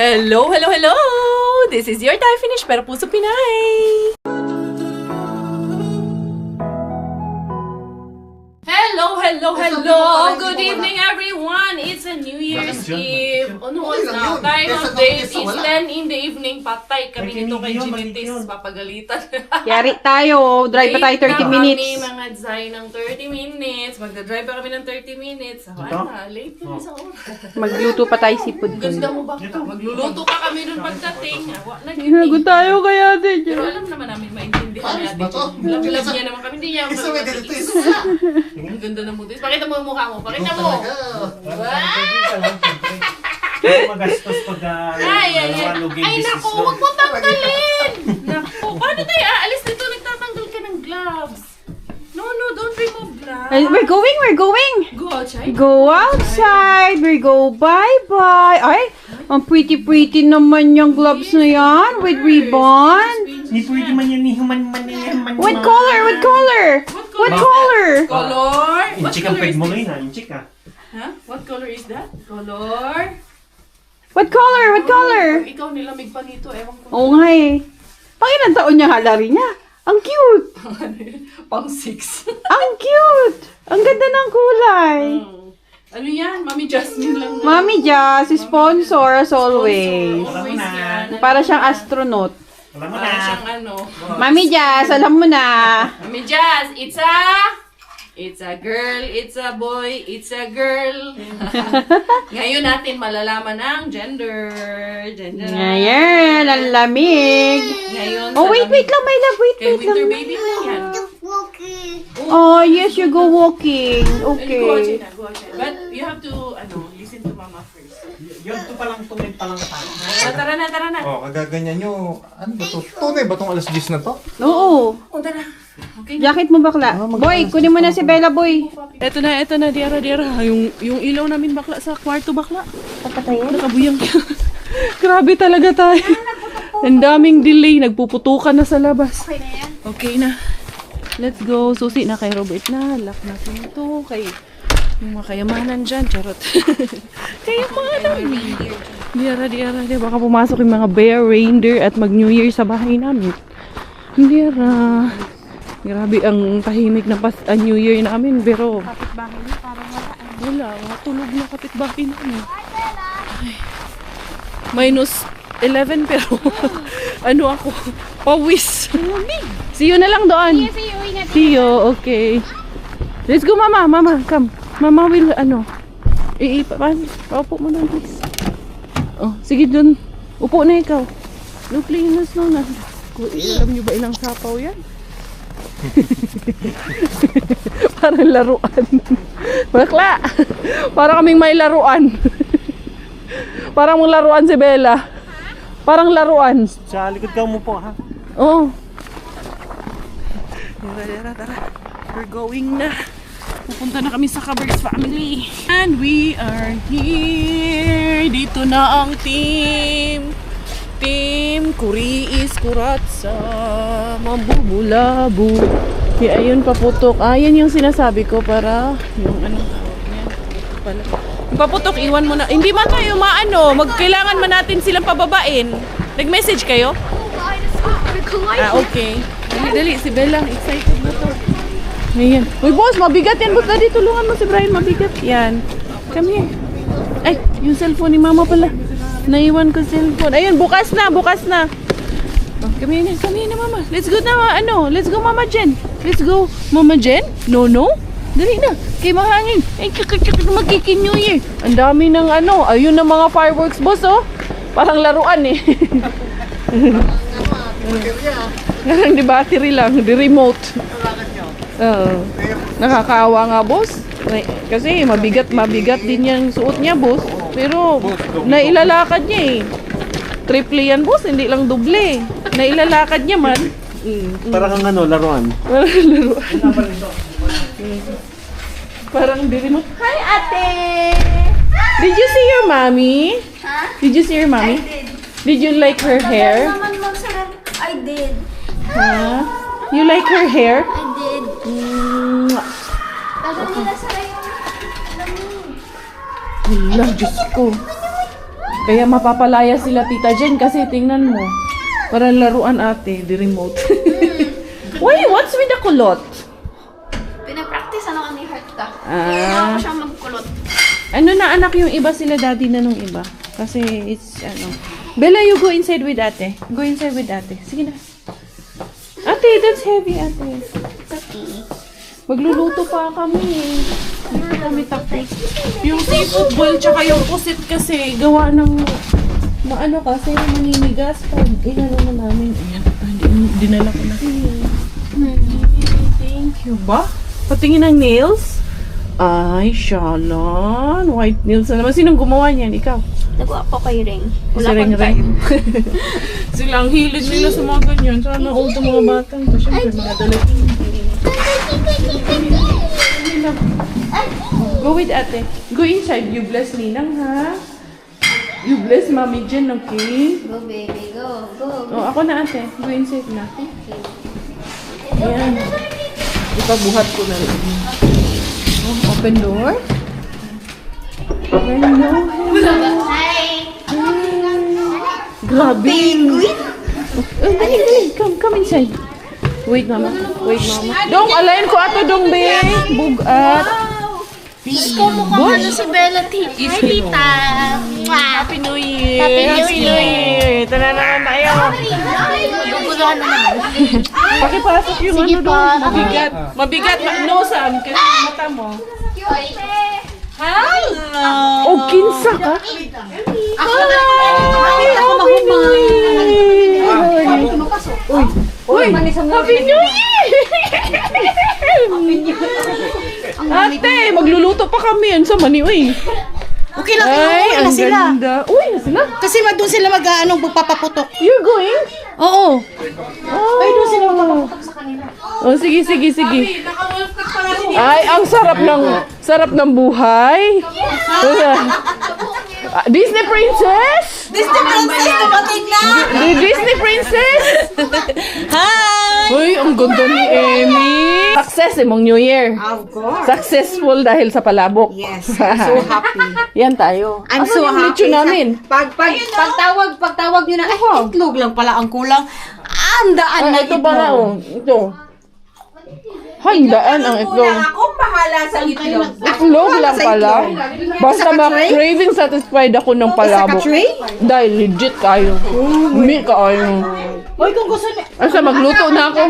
Hello, hello, hello! This is your Thai Finish pero Puso Pinay! Hello, hello, hello! Good evening, everyone! It's a New Year's Eve. Ano was now? Time of date is 10 in the evening. Patay kami nito kay Ginitis. Papagalitan. Yari tayo. Drive pa tayo 30 minutes. Kami mga Zay ng 30 minutes. Magdadrive pa kami ng 30 minutes. Wala, late kami sa oras. Magluto pa tayo seafood. Ganda mo ba? Magluluto pa kami nun pagdating. Hinagot tayo kaya din. Pero alam naman namin, maintindihan natin. Love niya naman kami. Hindi niya ako. Ang ganda ng mutis. Pakita mo yung mukha mo. Pakita mo. Magastos pag ay, naku, huwag mo tanggalin. Naku, paano tayo aalis dito? Nagtatanggal ka ng gloves. No, don't remove gloves. We're going. Go outside. Go outside. We go bye-bye. Ay, ang pretty naman yung gloves na yan with ribbon. Ni pwede man yan, ni human-man yan. What color? What color? Color? Inchik ang peg mo ngayon ha, inchik ha. Huh? What color is that? Color? What color? Ikaw nilamig pa nito, ewan ko. Oo nga eh. Pangilan taon niya halari niya. Ang cute. Pang 6. Ang cute. Ang ganda ng kulay. Ano yan? Mami Jasmine lang. Mami Jazz, sponsor as always. Always yan. Para siyang astronaut. Alam mo Para na. siyang ano. Mami Jazz, alam mo na. Mami Jazz, it's a girl, it's a boy, it's a girl. Ngayon natin malalaman ang gender. Ayan, ang lamig. Ngayon Oh, wait lang, my love. Wait Kay winter lang. baby na yan. Oh, yes, you go walking. Go Okay. outside. But you have to, listen to mama first. Yun to palang tumid palang tayo. Tara na. Oh, kagaganyan nyo. Ano ba to? Tunay ba tong alas 10 na to? Oo. Punta na. Okay. Jacket mo bakla. Boy, kunin mo na si Bella, boy. Eto na, Diara. Yung ilaw namin bakla sa kwarto bakla. Papatayin? Nakabuyang. Grabe talaga tayo. Ang daming delay. Nagpuputukan na sa labas. Okay na yan. Okay na. Let's go. Susi na kay Robert na. Lock na ito. Kay yung mga kayamanan dyan. Charot. Kayamanan. Diara. Baka pumasok yung mga bear, reindeer at mag-New Year sa bahay namin. Diara. Grabe ang tahimik na New Year namin. Pero Kapit-bahay niya, parang wala. wala. Tulog na kapitbahay namin. Ay. -11 pero ano ako? Pawis. See you na lang doon. See you. Okay. Let's go, Mama. Mama, come. Mama will, paupo mo doon, please. Oh, sige doon. Upo na ikaw. No, please, no na. Alam niyo ba ilang sapaw yan? Parang laruan. Bakla. Parang kaming may laruan. Parang mong laruan si Bella. Parang laruan. Sa likod ka mo po ha. Oh. Tara. We're going na. Pupunta na kami sa Kabergs family. And we are here. Dito na ang team. Team Kuriis Kuratsa Mambubulabu. Kaya ayun paputok. Ayan yung sinasabi ko para yung anong tawag niya. Pala. Yung paputok, iwan mo na. Hindi man kayo magkailangan man natin silang pababain. Nag-message kayo? Okay. Dali, si Bella, excited na to. Ayan. Uy, boss, mabigat yan. Boss, dali, tulungan mo si Brian, mabigat. Yan. Come here. Ay, yung cellphone ni Mama pala. Naiwan ko cellphone. Ayun, bukas na. Oh, kami na, Mama. Let's go na, Let's go, Mama Jen. Let's go, Mama Jen. No. Dali na. Kay mahangin. Ay, magkiki New Year. Ang dami ng ayun ng mga fireworks, boss, oh. Parang laruan, eh. Di battery lang, di remote. Nakakaawa nga, boss. Kasi mabigat din yung suot niya, boss. Pero nailalakad niya eh. Triple yan, boss, hindi lang doble. Nailalakad niya man. Parang laruan. Parang di remote. Hi, ate! Did you see your mommy? Huh? Did you see your mommy? I did. Did you like her hair? I did. Huh? You like her hair? I did. Tagal nila sara yung lamig. Wala, Diyos ko. Kaya mapapalaya sila Tita Jen kasi tingnan mo. Para laruan ate, the remote. Wait, what's with the kulot? Pinapractice ano ni Heart ka. Ah. Kaya ako siyang magkulot. Ano na anak yung iba sila, daddy na nung iba. Kasi it's ano. Bella, you go inside with ate. Go inside with ate. Sige na. Ate, that's heavy ate. Magluluto pa kami. Hindi kami tapos. Yung seafood boil tsaka yung pusit kasi gawa ng maano kasi maninigas pag inano na namin. Ayan, dinala ko na. Thank you. Ba? Patingin ng nails? Ay, Shalon. White nails na naman. Sinong gumawa niyan? Ikaw? Nagawa ko kay Ring. Si Ring Ring. Sila ang hilig nila sa mga ganyan. Sana all itong mga batang. Siyempre, mga dalagin. Go with ate. Go inside. You bless Ninang, ha? You bless Mami Jen, okay? Go baby, go, go. Oh, ako na ate. Go inside na. Ayan. Ipabuhat ko na rin. Oh, open door. Hello. Hi! Grabe. Come inside. Wait, mama. Wait, mama. Dong, alayin ko ato dong, be. Bugat. Ikaw mukhang ano si Bella, Tita. Hi, Tita! Happy New Year. Happy New Year. Ito na naman tayo. Guguluhan na naman. Pakipasok yung Sige ano po. doon. Mabigat. Mabigat. No, Sam. Kasi mata mo. Oh, kinsa ka? Ako Uy, Happy New Year! Ate, magluluto pa kami. Ano sa mani, uy? Okay lang, Ay, uwi ang na sila. ganda. Uy, na sila? Kasi doon sila magpapaputok. You're going? Oo. Oh. Ay, doon sila magpapaputok sa kanila. Oh, sige, sige, sige. Ay, ang sarap ng buhay. Disney Princess? Disney Princess, dumating na! Disney Princess? Hi! Uy, ang ganda ni Emmy. Success mong New Year. Of course. Successful dahil sa palabok. Yes, I'm so happy. Yan tayo. I'm Ano so yung happy. lechon namin? Pagtawag nyo na, ay, itlog lang pala ang kulang. Andaan na Ito ba na, oh. Ito. Handaan ang itlog. Ako bahala sa itlog. Itlog lang pala. Basta ma-craving satisfied ako ng palabok. tray? Dahil legit kayo. Hindi kayo. Hoy, kung gusto niya. Asa, magluto na ako.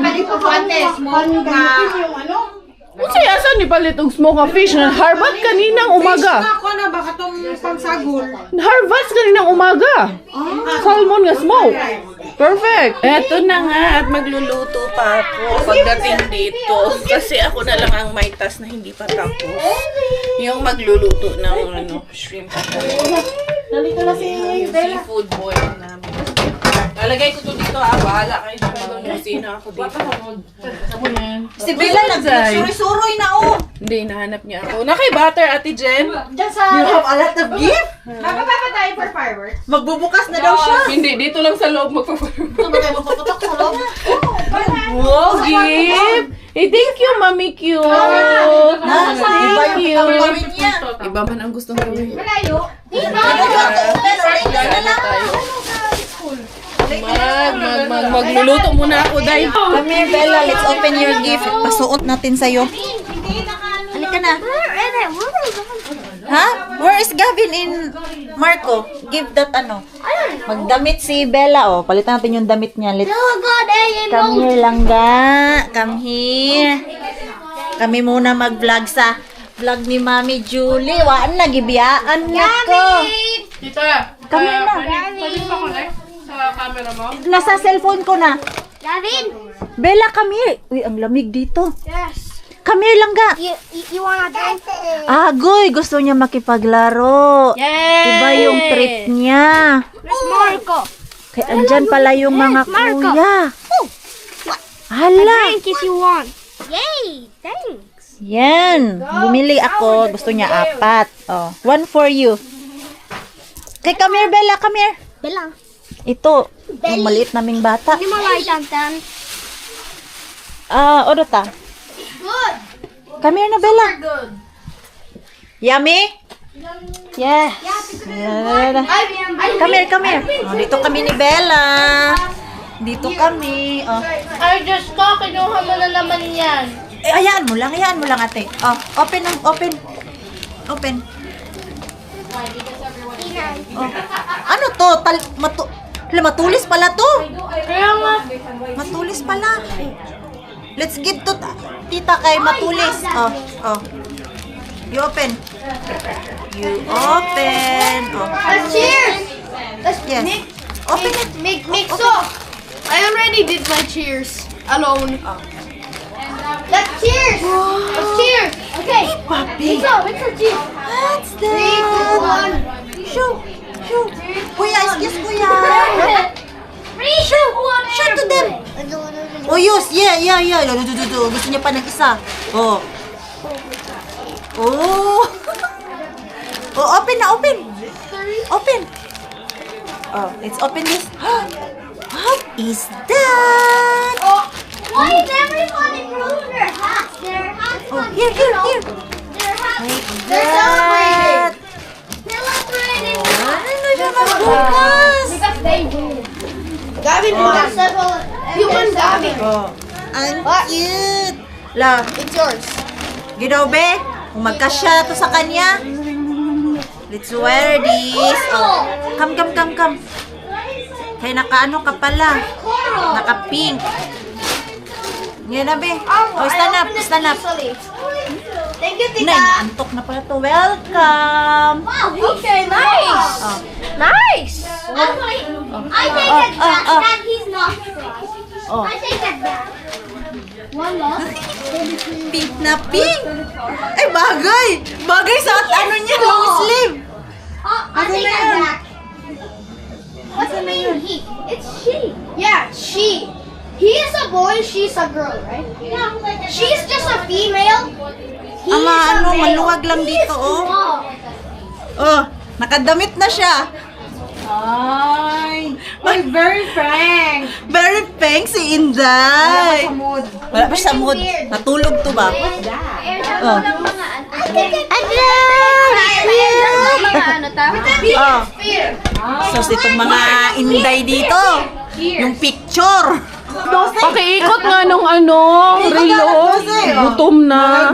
Kung siya, asan ni palit og smoke fish na harvest kaninang umaga. Ako na, baka itong pangsagol. Harvest kaninang umaga. Salmon nga smoke. Perfect. Eto na nga at magluluto pa ako pagdating dito. Kasi ako na lang ang may task na hindi pa tapos. Yung magluluto ng shrimp. Nalito na si Yung seafood boil namin. Lalagay ko to dito bahala kayo sa mga kusina ako dito. Si Bella nag-suroy-suroy na, oh. Hindi, nahanap niya ako. Nakay-butter, Ate Jen? Diyan sa... You have a lot of gift? Magpapapa tayo for fireworks? Magbubukas na daw siya. Hindi, dito lang sa loob magpaparoon. Ito ba tayo magpaputok sa loob? Wow, gift! Eh, thank you, Mami Q. Thank you. Iba man ang gustong gawin. Malayo. Magluluto muna ako dahil. Come here, Bella. Let's open your gift. Pasuot natin sa'yo. Halika na. Ha? Where is Gavin in Marco? Give that ano. Magdamit si Bella. Oh, palitan natin yung damit niya. Let's... Oh God, Come here, Langga. Come here. Kami muna mag-vlog sa vlog ni Mami Julie. Waan na, gibiyaan na ko. Tita, Come here na. pwede pa connect sa camera mo? Nasa cellphone ko na. Gavin! Bella, come here. Uy, ang lamig dito. Yes. Come here, Langga. You wanna drink? Agoy, gusto niya makipaglaro. Yay! Iba yung trip niya. Where's Marco? Kaya andyan pala yung mga Marco. kuya. Hala. Drink if you want. Yay! Thanks. Yan. Bumili ako. Gusto niya 4. Oh, 1 for you. Okay, come here, Bella. Come here. Bella. Ito. Yung maliit naming bata. Hindi mo like tan. Odota. Good. Come here na, Bella. Good. Yummy? Yeah. Come here, come here. Oh, dito kami ni Bella. Dito kami. Oh. Ay, Diyos ko, kinuha mo na naman yan. Eh, hayaan mo lang, ate. Oh, open. Oh. Ano to? Matulis pala to. Kaya nga. Matulis pala. Let's give to tita kay matulis. Oh. You open. Oh. Cheers! Yes. Open it. Make so. I already did my cheers alone. Let's cheers! Let's cheers! Okay. Make so cheers. What's 3, 2, 1. Shoo. Kuya, excuse kuya. 3, 2, 1. Show to them. Oh, yes. Yeah. Gusto niya pa ng isa. Oh. Oh, open na, open. Oh, let's open this. What is that? Oh, everybody ruined their hats. Their hats. Oh, here. Their hats. Like They're that. celebrating. Ano siya magbukas? Because they win. Gavin won. You won, Gavin. Oh, ang cute. La, It's yours. Gidobe, magkasya to sa kanya. Let's wear this. Oh, come. Kaya nakaano ka pala. Naka-pink. Yan na, be. Oh, stand up. Thank you, Nay, Tita. naantok na pala to. Welcome. Okay, nice. Oh. Nice. Actually, I take it back. oh. That he's not strong. Oh. I take that back. One loss. Pink na pink. Ay, bagay. Bagay sa ano niya, long sleeve. I take that back. What do you mean he? It's she. Yeah, she. He is a boy, she's a girl, right? Yeah. She's just a female. He Ama, is a ano, male. maluwag lang He dito, is oh. small. Oh, nakadamit na siya. Ay, very frank. Very pink si Inday. Wala pa sa mood. Natulog to ba? Oh. Oh. So, itong mga Inday dito. Yung picture. Pakiikot nga nung relo. Gutom na.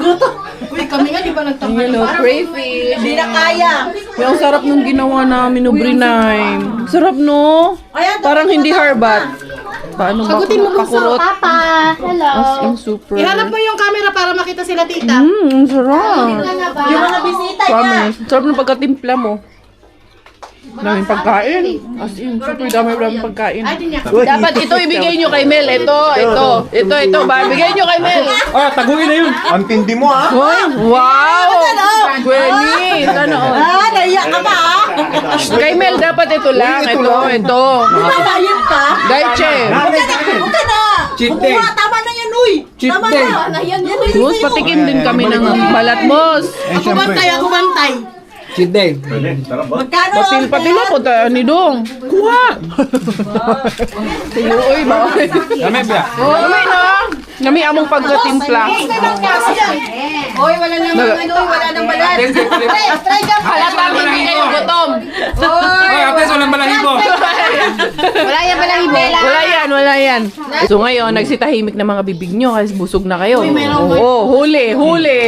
Uy, kami nga, di ba nagtambay? Crayfish. Hindi na kaya. Ang sarap nung ginawa namin no Brinay. Sarap no? Parang hindi harbat. Paano ba pakurot? Papa, hello. As in super. Ihanap mo yung camera para makita sila tita. Ang sarap. Yung mga bisita niya. Promise. Sarap ng pagkatimpla mo. Daming pagkain. As in, super daming pagkain. Dapat ito ibigay nyo kay Mel. Ito. Ba? Bigay nyo kay Mel. Ah, taguin na yun. Ang tindi mo ha. Hoy, wow! Gwenny, ano? Ah, naiyak ka ba ah? Kay Mel, dapat ito lang. Ito. Malayit ka? Daiche. Huwag ka na. Cheat day. Kumuha, tama na yan, uy. Tama day. na. Mos, patikim din kami ng balat, Mos. Ako bantay. Cheat day. Magkano? Patil po ni Dong. Kuha. Uy, ba? Dami ba? Uy, na. Nami among pagkatimpla. Oy, wala nang balat. Halata hindi kayo gutom. Ay, ates walang balahibo. Wala yan. So ngayon, nagsitahimik na mga bibig nyo kasi busog na kayo. Oo, huli.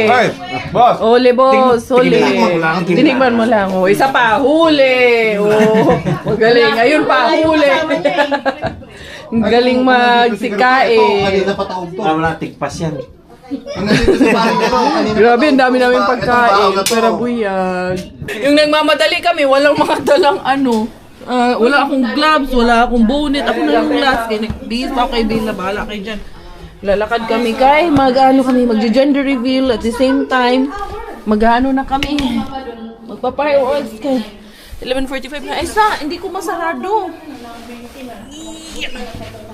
Hey, boss. Huli, boss. Huli. Tinikman mo lang. Tinikman mo lang. Oh, isa pa, huli. Oh, magaling. Ayun pa, huli. Ang galing magsikain. Kanina patawag to. Wala, tikpas yan. Nandito sa bahay ko. Grabe, ang dami namin pagkain. Pero buyag. Yung nagmamadali kami, walang mga dalang wala akong gloves, wala akong bonnet. Ako na lang last. Bihis pa ako kay Bella. Bahala kayo dyan. Lalakad kami kay mag-gender reveal at the same time. Na kami. Magpapahiwas kay 11:45 na. Hindi ko masarado.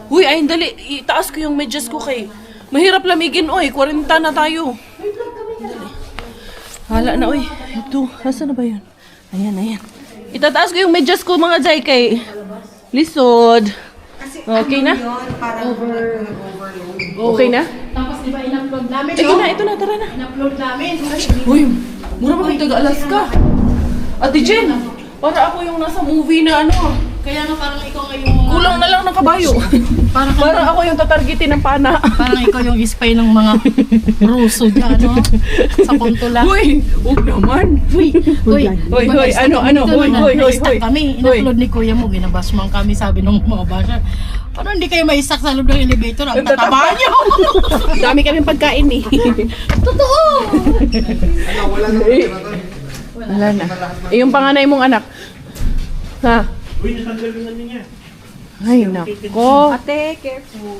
Uy, ay dali. Itaas ko yung medyas ko kay. Mahirap lamigin, oy. 40 na tayo. Dali. Hala na, oy. Ito. Nasaan na ba yun? Ayan. Itataas ko yung medyas ko, mga Jai, kay lisod. Okay na? Okay na? Tapos di ba in-upload namin? Ito na, tara na. In-upload namin. Uy, mura ba kayong taga-Alaska? Ate Jen, para ako yung nasa movie na ano. Kaya nga parang ikaw nga yung... Kulang na lang ng kabayo. Parang ako yung tatargetin ng pana. Parang ikaw yung spy ng mga Ruso dyan, no? Sa punto lang. Hoy, huwag naman. Uy, Hoy, ano, hoy. kami, Hoy. in-upload ni kuya mo, ginabashman kami, sabi ng mga basher. Paano hindi kayo maisak sa loob ng elevator? Ang tataba nyo! Dami kaming pagkain eh. Totoo! Wala na. Eh, yung panganay mong anak. Ha? Ay, nako. Ate, careful.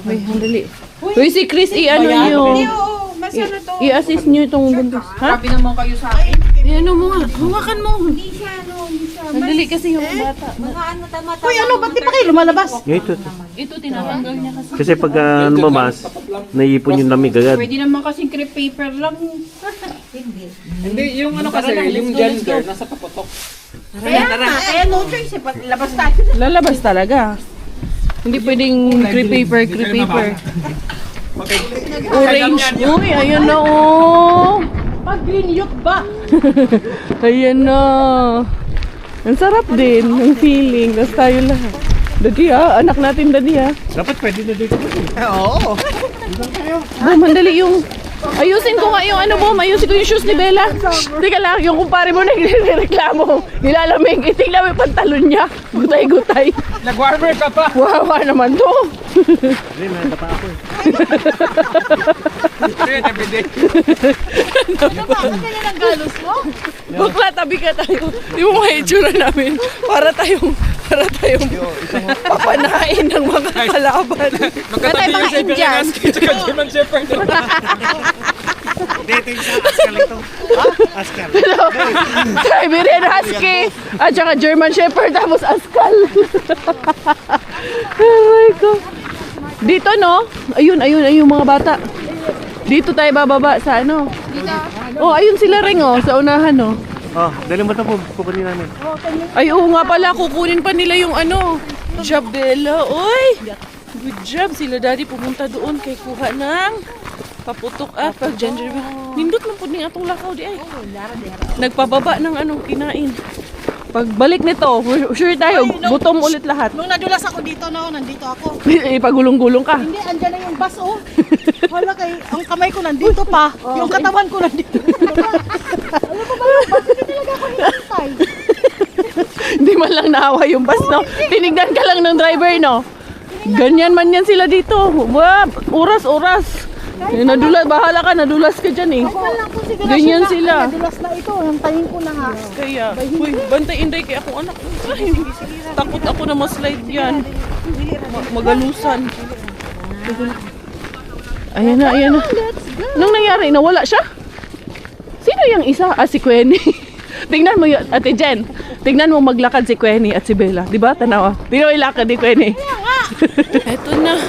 Uy, handali. Uy, si Chris, i-ano nyo. Oo, masya na to. I-assist nyo itong buntis. Ha? Grabe naman kayo sa akin. I-ano mo nga. Hawakan mo. Hindi siya. Handali kasi yung bata. Mga ano, tama. Uy, ano, ba't di pa kayo lumalabas? Ito, tinatanggal niya kasi. Kasi pag lumamas, naiipon yung lamig agad. Pwede naman kasing crepe paper lang. Hindi, yung ano kasi, yung gender, nasa kapotok. Kaya no choice, labas tayo. Lalabas talaga. Hindi pwedeng crepe paper. Orange. Uy, ayan na oh. Pag green youth ba? Ayan na. Ang sarap din ng feeling. Tapos tayo lahat. Dadi ha, anak natin dadi ha. Dapat pwede na dito. Oo. Mandali yung... Ayusin ko nga yung ano mo, ayusin ko yung shoes ni Bella. Teka lang, yung kumpare mo na nagreklamo. Nilalamig, itignan mo yung pantalon niya. Gutay-gutay. Nag-warmer ka pa! Wawa naman to. Hindi, nakita pa ako eh. Everyday. Bakit ganyan ang galos mo? Bakla, tabi ka tayo. Di mo mga itsura namin. Para tayong papanain ng mga kalaban. Magkatabi yung Siberian Husky tsaka German Shepherd. Siberian Husky at saka German Shepherd tapos Askal. Oh my God. Dito no? Ayun mga bata. Dito tayo bababa sa ano? Oh, ayun sila ring oh, sa unahan oh. Oh, dali mo ito po, kukunin namin. Ay, oo nga pala, kukunin pa nila yung ano, job nila. Uy! Good job, sila daddy pumunta doon kay kuha ng paputok at pag gender. Nindot lang po ning atong lakaw di ay. Nagpababa ng ano, kinain. Pagbalik nito, sure tayo, gutom ulit lahat. Nung nadulas ako dito, no, nandito ako. Ipagulong-gulong ka. Hindi, andyan na yung bus, oh. Wala kay, ang kamay ko nandito pa. Yung katawan ko nandito. Alam mo ba yung bus? Hindi talaga ako hinantay. Hindi man lang naawa yung bus, no? Tinignan ka lang ng driver, no? Ganyan man yan sila dito. Oras. Nadulas, bahala ka, nadulas ka dyan eh. Ganyan sila. Nadulas na ito, nantayin ko na nga. Kaya, uy, bantayin day kay akong anak. Ay, takot ako na ma-slide yan. Magalusan. Ayan na. Anong nangyari? Nawala siya? Sino yung isa? Ah, si Quenny. Tingnan mo yun, Ate Jen. Tingnan mo maglakad si Quenny at si Bella. Diba? Tanawa. Tingnan mo yung lakad ni Quenny. Eto na.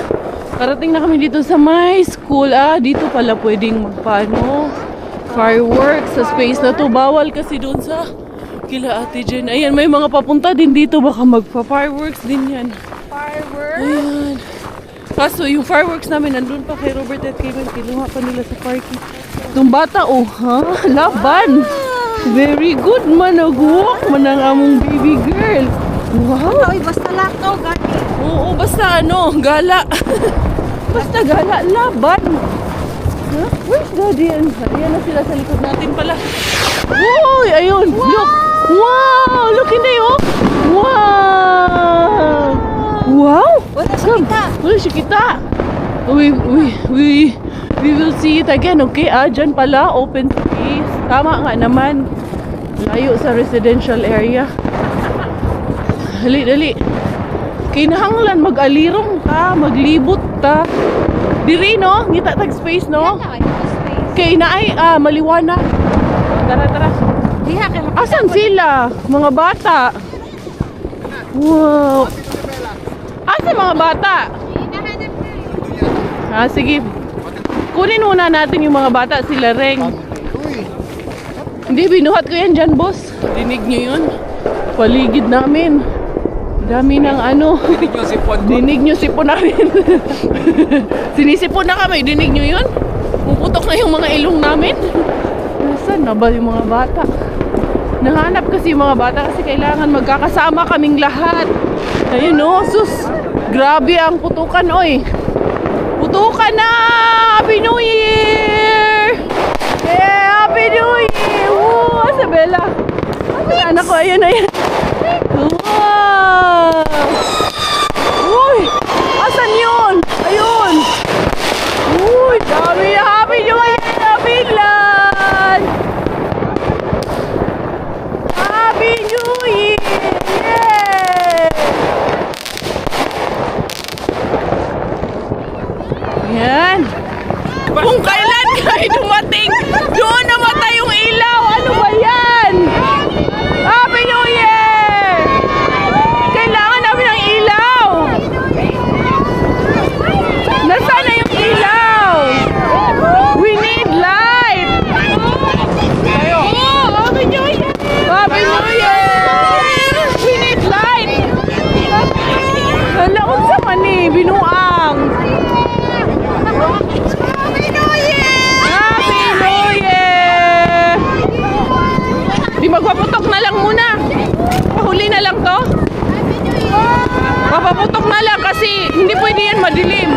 Karating na kami dito sa my school. Ah, dito pala pwedeng magpaano. Fireworks sa space na to. Bawal kasi doon sa kila Ate Jen. Ayan, may mga papunta din dito. Baka magpa-fireworks din yan. Fireworks? Ayan. Kaso yung fireworks namin nandun pa kay Robert at Kevin. Kinuha pa nila sa parking. Itong bata, oh, ha? Laban! Very good man. Nag-walk man ang among baby girl. Wow! Uy, basta lang to, gani. Oo, basta ano, gala. Basta gala, laban. Huh? Where's Daddy? Ayan na sila sa likod natin pala. Uy, ayun. Look. Wow, look in there, oh. Wow. Wow. Wala siya kita. Wala siya kita. We will see it again, okay? Ah, dyan pala, open space. Tama nga naman. Layo sa residential area. Dali. Kinahanglan mag-alirong ka, maglibot ta. Diri no, ngita tag space no. Kay naay maliwana. Tara. Diha kay Asan sila? Mga bata. Wow. Asan mga bata? Ah, sige. Kunin muna natin yung mga bata, sila Reng. Hindi, binuhat ko yan dyan, boss. Dinig nyo yun? Paligid namin. Dami ng ano. Dinig yung sipon ko. Dinig nyo sipon namin. Sinisipon na kami. Dinig nyo yun? Puputok na yung mga ilong namin. Nasaan na ba yung mga bata? Nahanap kasi yung mga bata kasi kailangan magkakasama kaming lahat. Ayun oh, sus. Grabe ang putukan, oy. Putukan na! Happy New Year! Yeah, Happy New Year! Woo! Isabella! Ang anak ko, ayan, ayan. Wow! Uy! Asan yun? Ayun! Uy! Dami na Happy New Year na biglan! Happy New Year! Yeah! Yan! Kung kailan kayo dumating, doon namatay yung ilaw! Ano ba yan? Happy New Year! Kailangan namin ng ilaw! Nasaan na yung ilaw? We need light! Oh, Happy New Year! Happy New Year! We need light! Hala, unsa man ni binuang? Happy New Year! Happy New Year! Di magpaputok na lang muna. Pahuli na lang to. Papaputok na lang kasi hindi pwede yan madilim.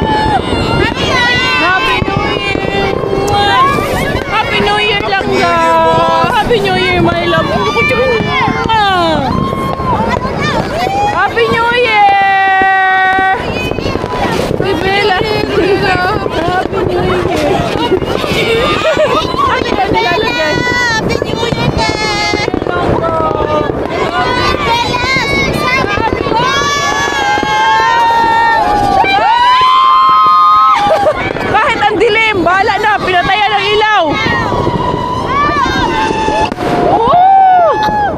Happy New Year! Happy New Year! Happy New Year lang ga. Happy New Year, my love. Happy New Year! Bibela. Happy New Year! Ano ka nilalagay? Happy New Year, Dad! Kahit ang dilim, bahala na, pinatayan ng ilaw. Oh!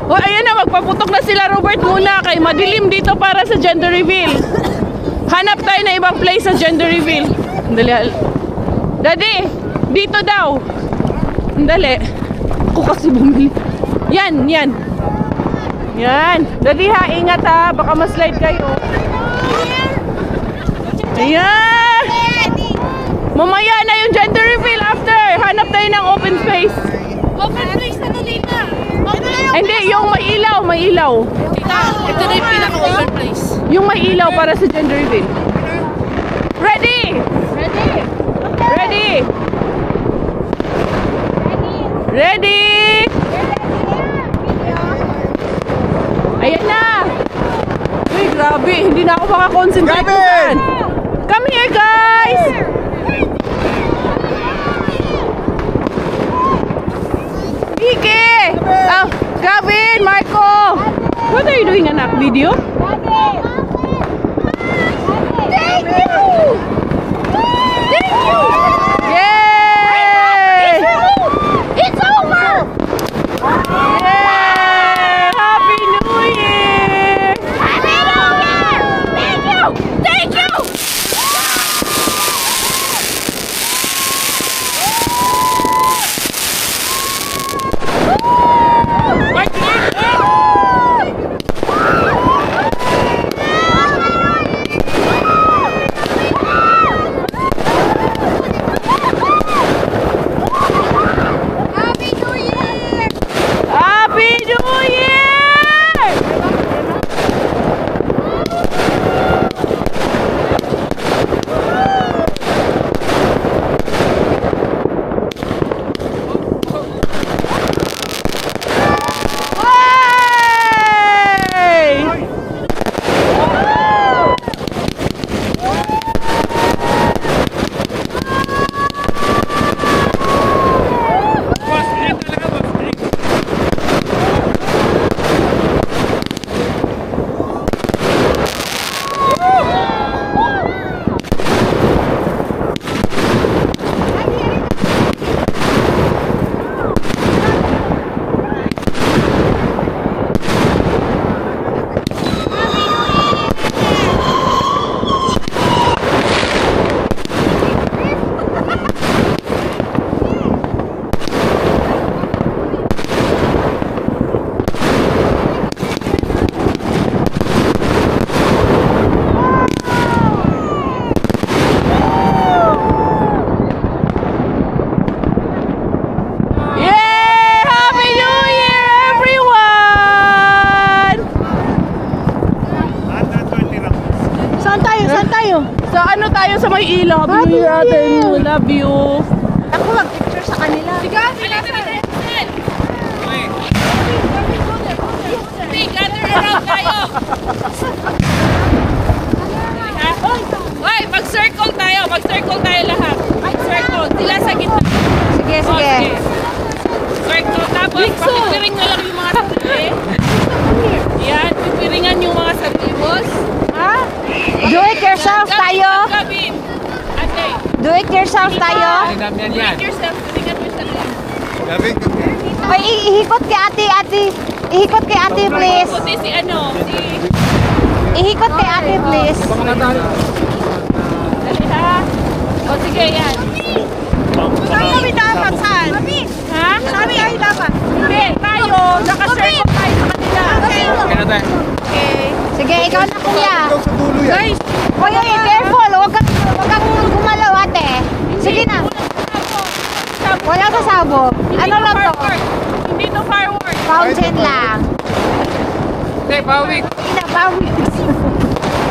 Oh, ayan na, magpaputok na sila Robert muna kay madilim dito para sa gender reveal. Hanap tayo na ibang place sa gender reveal. Dali. Daddy, dito daw. Dali. Ako kasi bumili. Yan, yan. Yan. Daddy ha, ingat ha. Baka ma-slide kayo. Ayan. Mamaya na yung gender reveal after. Hanap tayo ng open space. Open place na dito. Hindi, yung may ilaw, may ilaw. Ito na yung pinaka-open place. Yung may ilaw para sa gender reveal. Ready? Ready? Ready? Ayan na! Uy, grabe. Hindi na ako makakonsentrate kung saan. Come here, guys! Kike! Gavin! Marco! What are you doing, anak? Video? Thank you! Thank you! Yay! It's over! Yay! Happy New Year! Happy New Year! Thank you! Thank you! tayo? Saan tayo? Sa ano tayo sa may ilaw? Happy New Year natin. Love you. Ako mag-picture sa kanila. Sige, gather around tayo. Hoy, mag-circle tayo. Mag-circle tayo lahat. Mag-circle. Sila sa gitna. Sige, sige. Circle. Tapos, pakipiring nyo lang yung mga sarili. Yan, pipiringan yung mga sarili, boss. Do it yourself tayo. Gabin. Ate. Do it yourself tayo. Ay, damihan yan. Make yourself. Piringan mo yung sarili. Gabing, Ay, ihikot kay ate. Ihikot kay ate, please. Puti si ano, si... Ihikot kay ate, please. Baka na tayo. Dali ha. O sige, yan. Saan kami dapat? Saan? Ha? Saan kami dapat? Hindi, tayo. Naka-circle tayo sa kanila. Okay na tayo. Sige, ikaw na kuya. ikaw sa dulo yan. Guys, Kuya, careful. Huwag kang gumalaw, ate. Sige na. Wala sa sabog. Ano lang to? Hindi to firework. Fountain lang. Hindi, bawik. Pinabawi.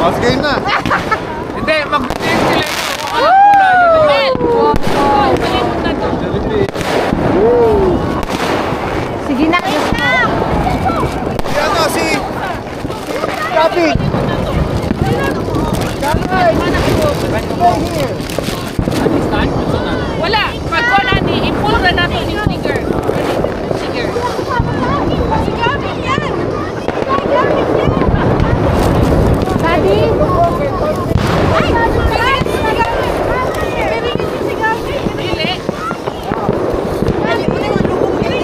Mas game na. Hindi, mag-drink sila ito. Ano pula, yun naman. Well, palimot na to. Sige na. Si ano, si... Gabing. Wala. Pag wala ni, i-pull na natin yung finger. Finger. Daddy? Dili.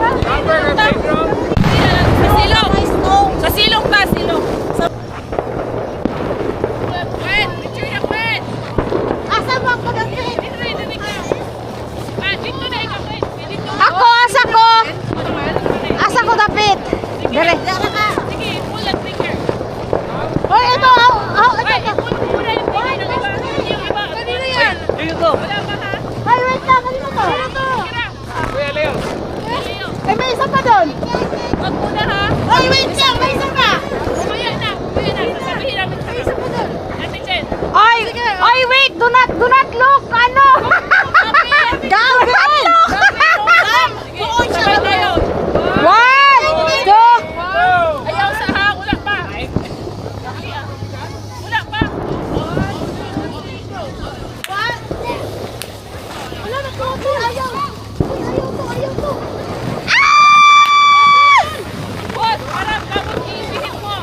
Number, playground. Sa silong. Sa silong pa, silong. Fred, picture na Fred. Asa ba ako na? Dito na, dito na. Ah, dito na ikaw, Fred. Dito. Ako, asa ko. Asa ko dapit. Dire. Sige, pull that finger. Hoy, ito. Ay, pull muna yung finger ng iba. Yung iba. Kanina yan. Wala pa ha? Ay, wait lang. Kanino to? Tira. Kuya Leo. Leo. Eh, may isa pa doon. Wag muna ha. Ay, wait lang. May isa pa. Mamaya na. Sasabihin namin sa isa pa doon. Ate Jen. Ay, wait. Do not look. Ano? Gavin! Sige, sabay tayo. 1, 2. Ayaw sa ha. Wala pa. Wala pa. Wala na to. Ayaw. Ayaw to. Boss, harap. Tapos iibigin mo.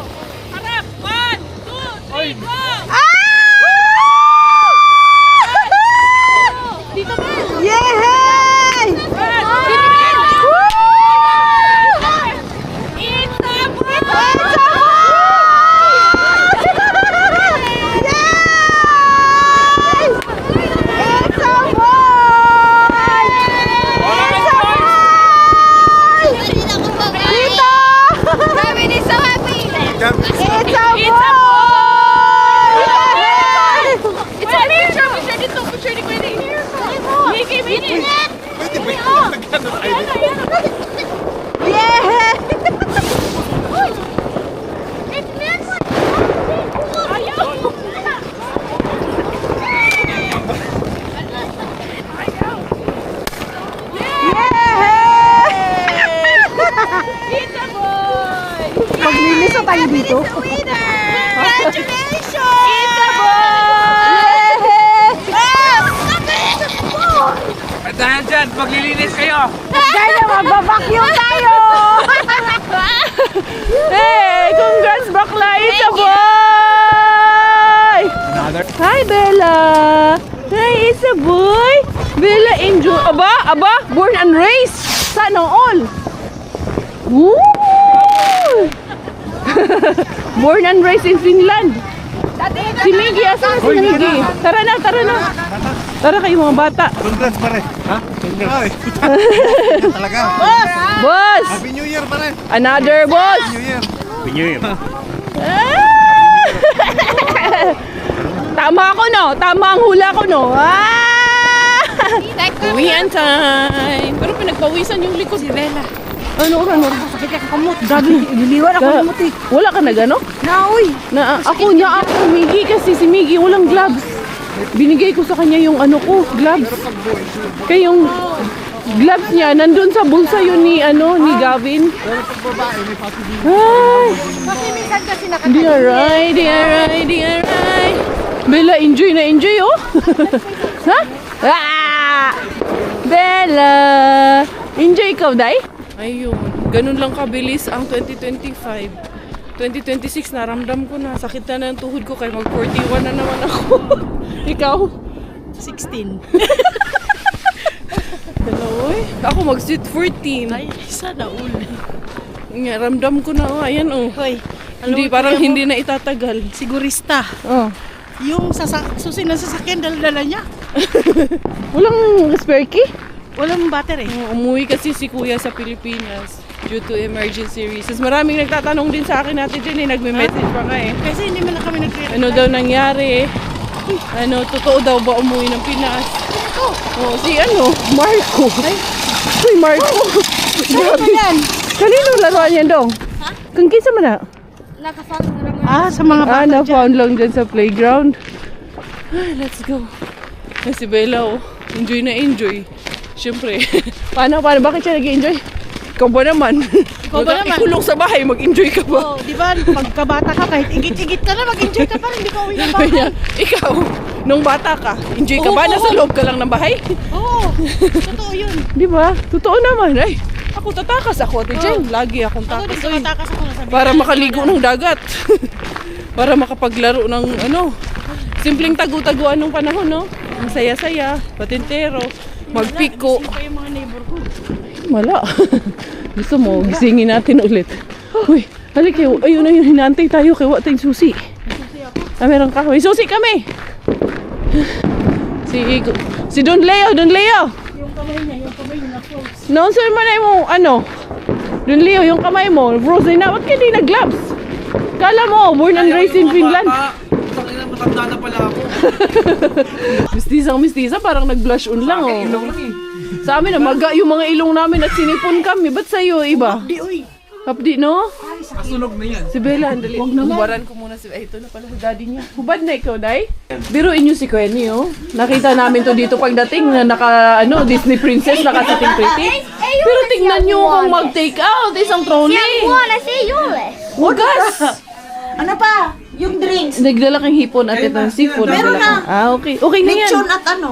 Harap. 1, 2, 3, go! Dito ba? Yay! It's a boy! It's a picture! Picture dito! Picture ni Kuya Nick. Mickey! Pwede ba yung nagkano tayo? Maglinis na tayo dito. At dahil dyan, maglilinis kayo. Dahil magbabacuum tayo. Hey! Congrats, bakla! It's a boy! Hi, Bella! Hi, it's a boy! Bella, enjoy! Aba! Born and raised! Sana all! Woo! Born and raised in Finland! Si Miggy, asan na si Miggy? Tara na! Tara kayo mga bata! Congrats pare. Ha? Congrats. Talaga. Boss! Happy New Year pare. Another boss! New Year. Pinyuyin. Tama ako no? Tama ang hula ko no? Uwian time! Pero pinagpawisan yung likod. Si Bella. Ano ka, Nor? Sakit ka kamot. Gabi, niliwan ako ng muti. Wala ka na gano? Naoy. Ako niya ako, Miggy kasi si Miggy walang gloves. Binigay ko sa kanya yung ano ko, gloves. Kaya yung gloves niya, nandun sa bulsa yun ni Gavin. Ay, Kasi minsan kasi di aray. Bella, enjoy na enjoy, oh. Ha? Ah! Bella! Enjoy ikaw, Day? Ayun, ganun lang kabilis ang 2025. 2026, naramdam ko na. Sakit na ng tuhod ko kaya mag-41 na naman ako. Ikaw? 16. Hello, eh. Ako mag-sweet 14. Ay, sana all. Nga, ramdam ko na, oh. Ayan, oh. Hoy, Hindi, parang hindi na itatagal. sigurista. Oh. Yung susi ng sasakyan, dala niya. Walang spare key? Walang battery. Umuwi kasi si Kuya sa Pilipinas due to emergency reasons. Maraming nagtatanong din sa akin natin din, nagme-message pa nga eh. Kasi hindi man na kami nag-create. Ano daw nangyari? Totoo daw ba umuwi ng Pinas? Oh, si Marco. Uy, Marco. Grabe. Kanino laruan yan dong? Ha? Kung kinsa man na? Sa mga bata dyan. Na-found lang dyan sa playground. Ay, let's go. Si Bella, oh. Enjoy na enjoy. Siyempre. Paano? Bakit siya nag-enjoy? Ikaw ba naman? Ikaw ba naman? Ikulong sa bahay, mag-enjoy ka ba? Oh, di ba, pagkabata ka, kahit igit-igit ka na, mag-enjoy ka pa rin, hindi ka uwi ng bahay. Kaya, ikaw, nung bata ka, enjoy ka ba? Nasa loob ka lang ng bahay? Oo, totoo yun. Di ba? Totoo naman. Ay, ako tatakas ako, Ate Jen. Lagi akong Ako takas. din, Oy. tumatakas ako na sabi. Para makaligo ng dagat. Para makapaglaro ng simpleng tagu-taguan ng panahon, no? Ang saya-saya, patintero, magpiko. Pa yung mga neighbor ko. Wala. Gusto mo, gisingin natin ulit. Uy, halik kayo. Ayun na yun, hinantay tayo kay Watay Susi. Meron ka. May susi kami. Si Don Leo. Yung kamay niya na close. Noon sir man ay mo, Don Leo, yung kamay mo, frozen na. Ba't ka di nag-gloves? Kala mo, born and raised in Finland. Matanda na pala ako. Mistisa, parang nag-blush on lang, oh. Ilong lang eh. Sa amin, maga yung mga ilong namin at sinipon kami. Ba't sa'yo, iba? Di, uy. Hapdi, no? Nasunog na yan. Si Bella, andali. Huwag naman. Hubaran ko muna si... Ay, ito na pala si daddy niya. Hubad na ikaw, Day. Biruin niyo si Quenny, oh. Nakita namin to dito pagdating na Disney princess, naka-sitting pretty. Pero tingnan niyo kung mag-take out. Isang trolley. I say yours. Wagas! Ano pa? Yung drinks. Nagdala kang hipon at itong seafood. Meron Nagdala na. ka- Okay. Okay na yan. Lechon at ano.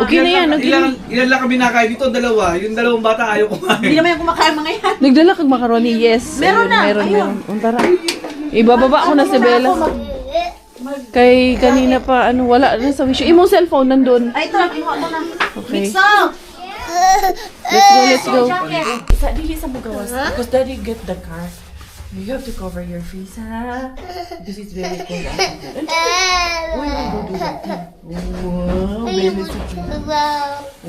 Okay na yan. Okay na. Ilan lang kami nakain dito? Dalawa. Yung dalawang bata ayaw kumain. Hindi naman yung kumakain mga yan. Nagdala kang macaroni. Yes. Meron na. Meron. Ayun. Tara. Ibababa ko na si Bella. Kay kanina pa, wala na sa wish. Imong cellphone nandun. Ay, ito. Kinuha mo na. Okay. So, Let's go. Sa dili sa mugawas. Because daddy get the car. You have to cover your face, ha? Because it's very cold outside. Why not go do that? Wow, Bella.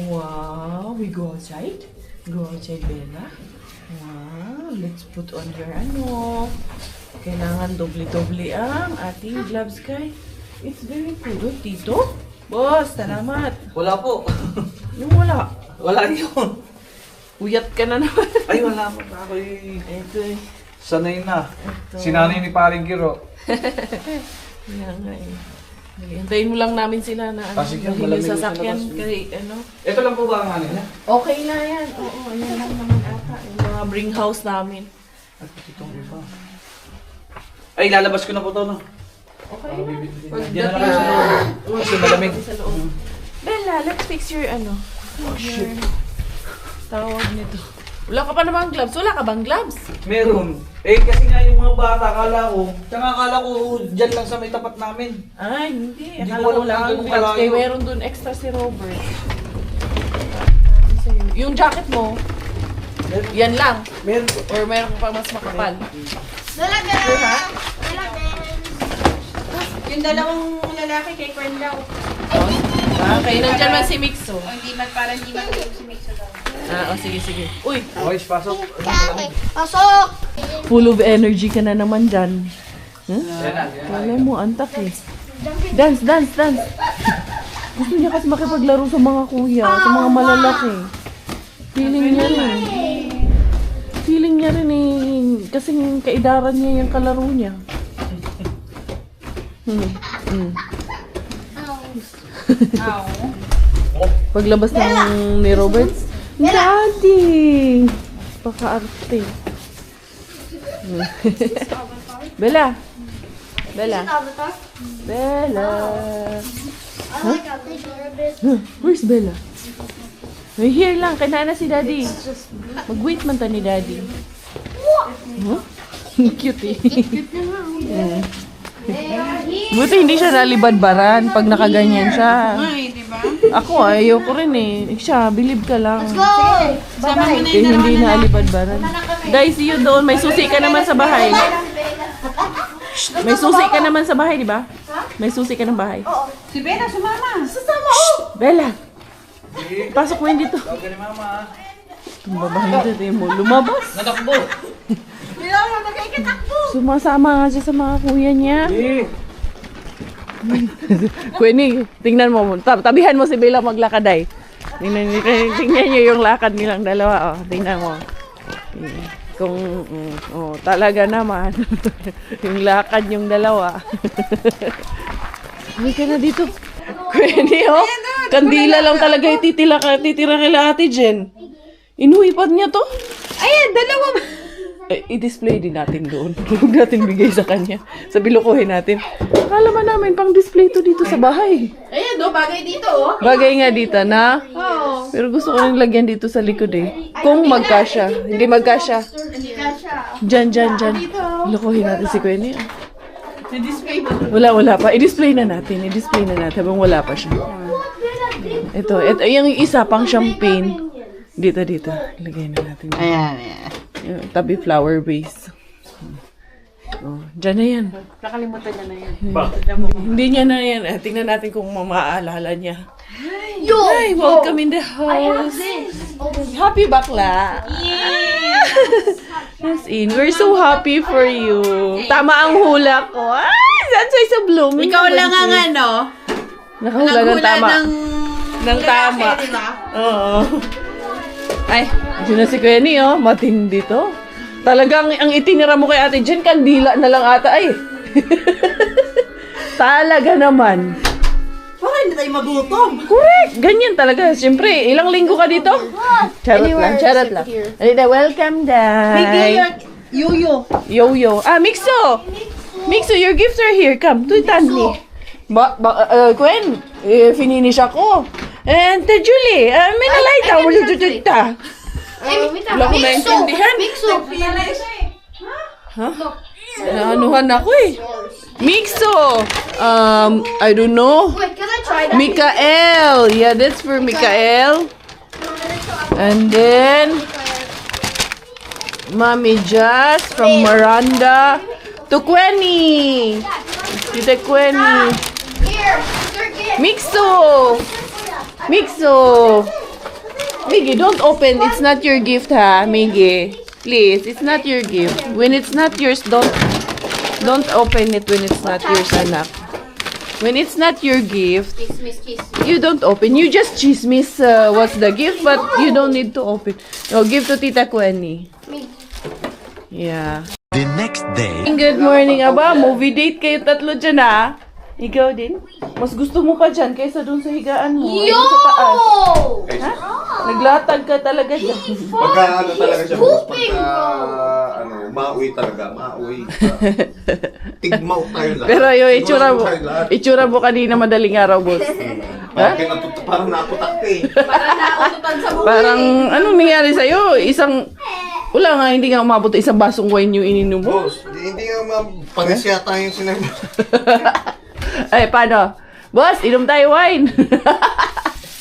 Wow, we go outside. Go outside, Bella. Wow, let's put on your Kailangan doble-doble ang ating gloves, kay. It's very cold, Tito. Boss, salamat. Wala po. Yung wala. Wala yun. Uyat ka na naman. Ay, wala po. Ako Ito eh. sanay na. Sinanay ni Paring Kiro. Kaya nga eh. Hintayin mo lang namin sila na Kasi yan, yung malamig yung sasakyan. labas. Kay Ito lang po ba ang ano niya? Okay na yan. Oo, yan lang naman ata. Yung mga bring house namin. At itong iba. Ay, lalabas ko na po to, no? Okay na. Diyan na lang kayo sa loob. Kasi malamig. Sa loob. Bella, let's fix your your tawag nito. Wala ka pa namang gloves. Wala ka bang gloves? Meron. Eh, kasi nga yung mga bata, akala ko, dyan lang sa may tapat namin. Ay, hindi. Hindi Akala ko ko alam lang kung ang gloves. kalayo. Kaya meron dun extra si Robert. Yung jacket mo, yan lang. Meron. Or meron pa mas makapal. Yung dalawang lalaki kay Kwenda. Kaya nandyan man si Mixo. Hindi man si Mixo daw. Sige. Uy, Okay, pasok. Pasok! full of energy ka na naman dyan. Yan na, yan na. Kala mo, antak eh. Dance. Gusto niya kasi makipaglaro sa mga kuya, sa mga malalaki. Feeling niya eh. niya rin eh. Kasing kaidaran niya yung kalaro niya. Paglabas ng ni Robert, Daddy! Paka-arte. Bella! Bella! Avatar. Bella! I like how they do this. Where's Bella? May here lang, kanana si Daddy. Mag-wait man ta ni Daddy. Huh? Cute eh. Buti hindi siya nalibadbaran pag nakaganyan siya. Ay, di ba? Ako, ayoko rin eh. Siya, believe ka lang. Go! Sama mo na Kaya hindi nalibadbaran. Guys, see you doon. May susi ka naman sa bahay. May susi ka naman sa bahay, di ba? May susi ka ng bahay. Si Bella, sumama. Bella! Pasok mo yun dito. Tawag ka ni mama. Itong babae dito mo lumabas. Natakbo. Sumasama nga siya sa mga kuya niya. Eh. Queenie, tingnan mo. Tabihan mo si Bella maglakad ay. Tingnan niyo yung lakad nilang dalawa. Oh, tingnan mo. Kung, talaga naman. Yung lakad yung dalawa. Hindi ka na dito. Queenie, oh. Kandila lang talaga titira kila Ate Jen. Inuipad niya to. Ayan, dalawa. I-display din natin doon. Huwag natin bigay sa kanya. Sa bilukuhin natin. Akala man namin pang display to dito sa bahay. Ayan, do, bagay dito, oh. Bagay nga dito na. Oo. Pero gusto ko nang lagyan dito sa likod eh. Kung magkasya. Hindi magkasya. Diyan. Bilukuhin natin si Queenie. Na-display ba? Wala pa. I-display na natin habang wala pa siya. Ito. Yung isa pang champagne. Dito. Lagay na natin. Ayan. Yung tabi flower base. Oh, dyan na yan. Nakalimutan niya na yan. Hindi niya na yan. Tingnan natin kung mamaalala niya. Yo! Hi, welcome in the house. Happy bakla. Yes, in. We're so happy for you. Tama ang hula ko. Ay, that's why sa blooming. Ikaw lang ang ano. Nakahula ng tama. Ng tama. Diba? Oo. Ay, dyan na si Queenie, oh. Matindi to. Talagang ang itinira mo kay Ate Jen, kandila na lang ata ay. Talaga naman. Para hindi tayo magutom. Correct. Ganyan talaga. Siyempre, ilang linggo ka dito? Charot lang. Alina, welcome, Day. Yuyo. Yo-yo. Mixo. Mixo, your gifts are here. Come, to Tanli. Gwen, finish ako. And Julie, may nalaita. Wala tututa. Wala ko naintindihan. Ha? Naanuhan ako eh. Mixo. I don't know. Wait, can I try that? Mikael. Yeah, that's for Mikael. And then, Mommy Jazz from Miranda to Queenie. Tita Queenie. Here, your gift. Mixo. Miggy, don't open. It's not your gift, ha, Miggy. Please, it's not your gift. When it's not yours, don't open it when it's not yours, anak. When it's not your gift, you don't open. You just chismis what's the gift, but you don't need to open. No, give to Tita Queenie. Yeah. The next day. Good morning, aba. Movie date kayo tatlo dyan, ha? Ikaw din? Mas gusto mo pa dyan kaysa dun sa higaan mo. Yo! Ayun sa taas. Ha? Naglatag ka talaga dyan. Pagka ano talaga siya, boss, Pooping, pagka mauwi talaga, mauwi. Tigmaw tayo lahat. Pero yung itsura mo, Tigmaw tayo lahat. itsura mo kanina madaling araw, boss. Parang naputak eh. Parang, anong nangyari sa'yo? Wala nga, hindi nga umabot isang basong wine yung ininom mo. Boss, hindi nga mapanis yata yung sinabi. Ay, paano? Boss, inom tayo wine.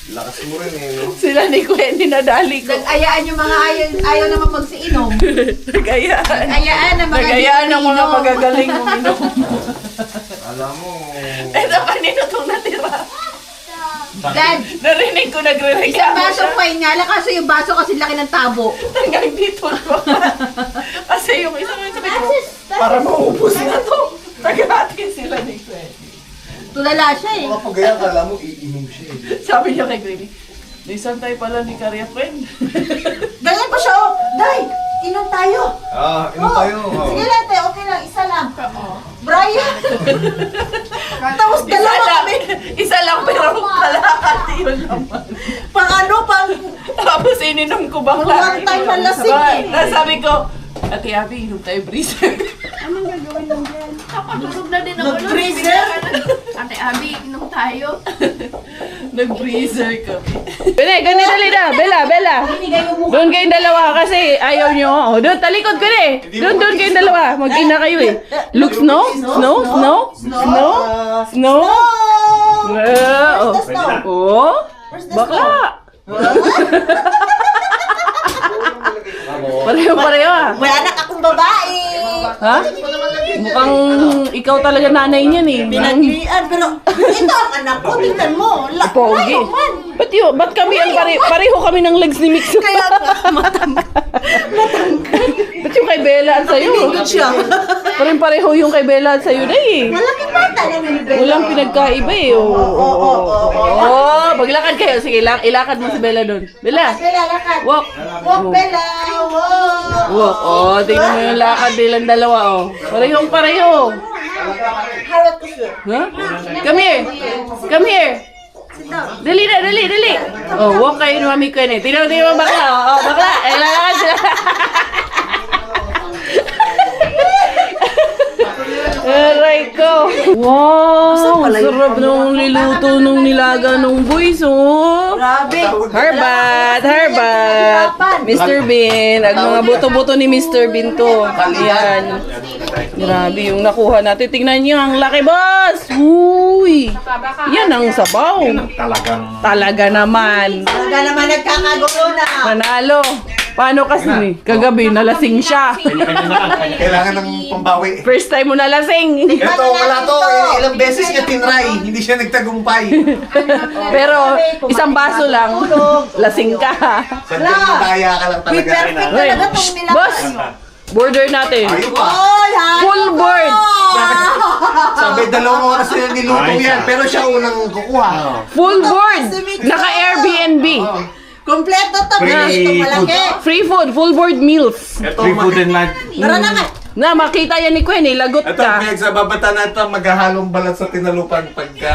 Lakas mo rin eh, no? Sila ni Queenie nadali ko. Nag-ayaan yung mga ayaw naman magsiinom. Nagayaan. Ayaan ng mga Nagayaan ng mga inom. magagaling uminom. Alam mo, Ito, kanino itong natira? Dad, Narinig ko isang nagre-reklamo baso siya. wine nga lang kasi yung baso kasi laki ng tabo. Hanggang dito ko. Kasi yung isang sabi ko, para maubos na to. Tagahatin sila ni Queenie. Tulala siya eh. mga pagaya, kala mo, iinom siya eh. Sabi niya kay Queenie, isang tayo pala ni Karya Friend. Ganyan pa siya oh. Day, inom tayo. tayo. Inom tayo. Sige lang, te. Okay lang. Isa lang. Brian. Tapos dalawa kami. Isa lang pero kalahati yun naman. Pang ano, pang... Tapos ininom ko bang One time na lasing eh. Tapos sabi ko, Ate Abby, inom tayo breezer. Busog na din ako. Nag-freezer. Ate Abby, inom tayo. Nag-breezer kami. Gani, dali na. Bella. Doon kayong dalawa kasi ayaw nyo. Oh, doon, talikod ka na eh. Doon kayong dalawa. Mag-ina kayo eh. Look, snow? Oh. Bakla. Pareho ah. May anak akong babae. Ha? Mukhang ikaw talaga nanay niyan eh. Pinaglian, pero ito ang anak ko. Tingnan mo. Pogi. Ba't kami ang pareho kami ng legs ni Mix? Kaya matangkad. Ba't yung kay Bella at sa'yo? Good siya. Pareho yung kay Bella at sa'yo na eh. Malaking bata naman ni Bella. Walang pinagkaiba eh. Maglakad kayo. Sige, ilakad mo si Bella doon. Bella, Bella, lakad. walk. Walk, Bella. Walk. Walk. Oh, tingnan mo yung lakad nilang dalawa oh. Pareho. Harap ko siya. Huh? Come here. Dali. Oh, walk kayo ni Mami Gwen eh. Tingnan mo bakla. Oh, bakla. Lalakad sila. Aray ko. Wow, ang sarap nung niluto nung nilaga nung boys, oh. Grabe. Harbat. Mr. Bean. Ang mga buto-buto ni Mr. Bean to. Yan. Grabe yung nakuha natin. Tingnan niyo, ang laki, boss. Uy. Yan ang sabaw. Talaga naman. Talaga naman nagkakagulo na. Manalo. Paano kasi ni? Kagabi, nalasing siya. Kailangan ng pambawi. First time mo nalasing. Ito, wala to. Ilang beses niya tinry. Hindi siya nagtagumpay. Pero isang baso lang, lasing ka. Sadyang madaya ka lang Uy, talaga. perfect talaga tong nila. Boss, border natin. Ayun pa. Oy, ha? Full board. Sabi, 2 oras nila niluto yan. Pero siya unang kukuha. Full board. Naka-Airbnb. Kompleto to. Ito malaki. Free food, full board meals. Free food and lunch. Tara na nga. Na, makita yan ni Gwen eh, lagot Ito, ka. pinagsababata natin maghahalong balat sa tinalupan pagka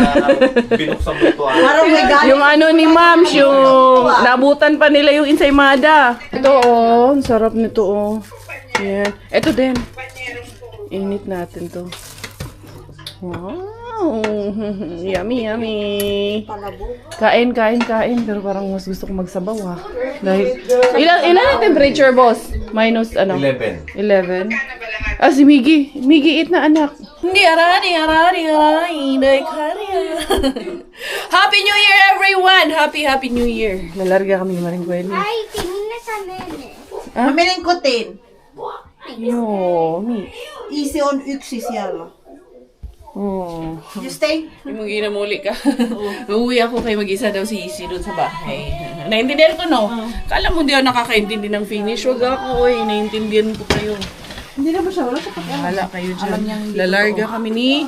binuksan mo ito. Parang may galing. Yung ano ni Ma'am, yung nabutan pa nila yung ensaymada. Ito oh, ang sarap nito oh. Yan. Ito din. Init natin to. Wow. Yummy. Kain. Pero parang mas gusto ko magsabaw ha. Dahil, ilan ang temperature, boss? Minus ano? 11. 11? Ah, si Miggy. Miggy, eat na anak. Happy New Year, everyone! Happy New Year. Lalarga kami maring Gwen. Ay, tingin na sa nene. Mamilingkutin. Yo, mi. Easy on yksis yalla. Oh. You stay? Yung mag ginamuli ka. Uuwi ako kay mag-isa daw si Isi doon sa bahay. Naintindihan ko, no? Kala mo di ako nakakaintindi ng Finnish. Wag ako, eh. Naintindihan ko kayo. Hindi naman siya. Wala siya pag Wala kayo dyan. Lalarga kami ni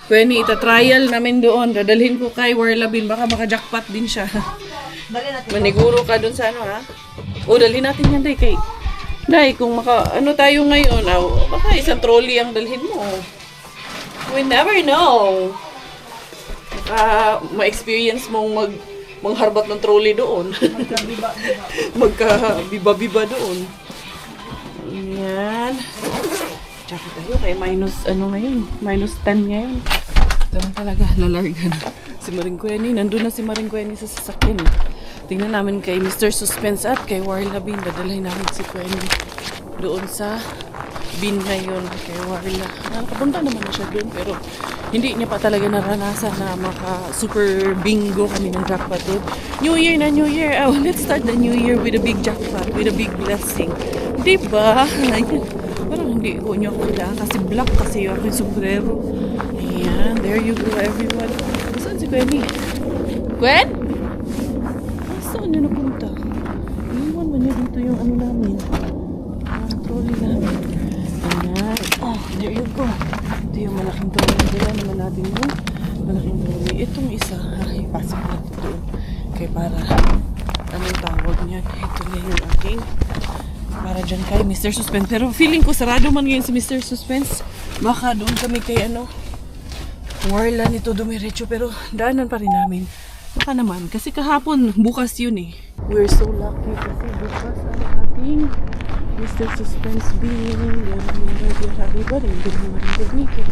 Gwenny. Ita-trial namin doon. Dadalhin ko kay Warlabin. Baka maka-jackpot din siya. Dali natin. Maniguro ka doon sa ano, ha? O, dalhin natin yan, Day. Day, kung ano tayo ngayon, baka isang trolley ang dalhin mo. We never know. Baka ma-experience mong mangharbat ng trolley doon. Magka-biba doon. Ayan. Tsaka tayo kay minus 10 ngayon. Ganun talaga, lalarga na. Si Maring Gwenny, nandun na si Maring Gwenny sa sasakyan. Tingnan namin kay Mr. Suspense at kay Warla Bean. Dadalhin namin si Gwenny doon sa Bean ngayon kay Warla. Nakapunta naman na siya doon pero hindi niya pa talaga naranasan na maka-super bingo kami ng jackpot doon. New Year na New Year! Oh, let's start the New Year with a big jackpot, with a big blessing. Diba? Ayan. Parang hindi ko niyo ako kailangan kasi black kasi yung aking sombrero. Ayan, there you go everyone. Saan si Gwenny? Gwen? Saan niya napunta? Iwan mo niya dito yung ano namin. Trolley namin. Ayan. Oh, there you go. Ito yung malaking trolley. Dala naman natin yung malaking trolley. Itong isa, ay, pasok natin doon. Kaya para, anong tawag niya? Ito na yung aking Para dyan kay Mr. Suspense. Pero feeling ko sarado man ngayon si Mr. Suspense. Baka doon kami kay Warla nito dumiretso. Pero daanan pa rin namin. Baka naman. Kasi kahapon, bukas yun eh. We're so lucky kasi bukas ang ating Mr. Suspense being. Sabi ba rin, hindi naman rin gamitin.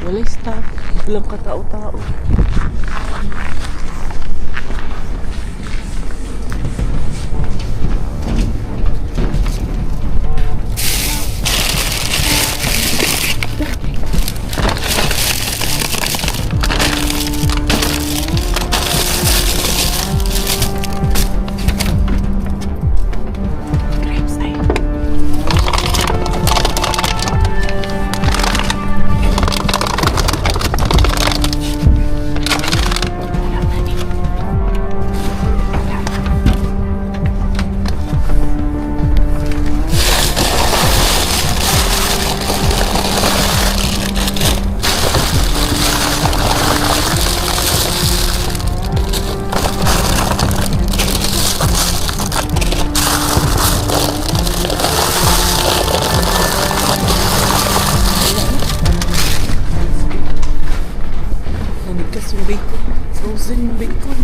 Walay staff. Walang katao-tao. Nanigas yung bacon. Frozen yung bacon.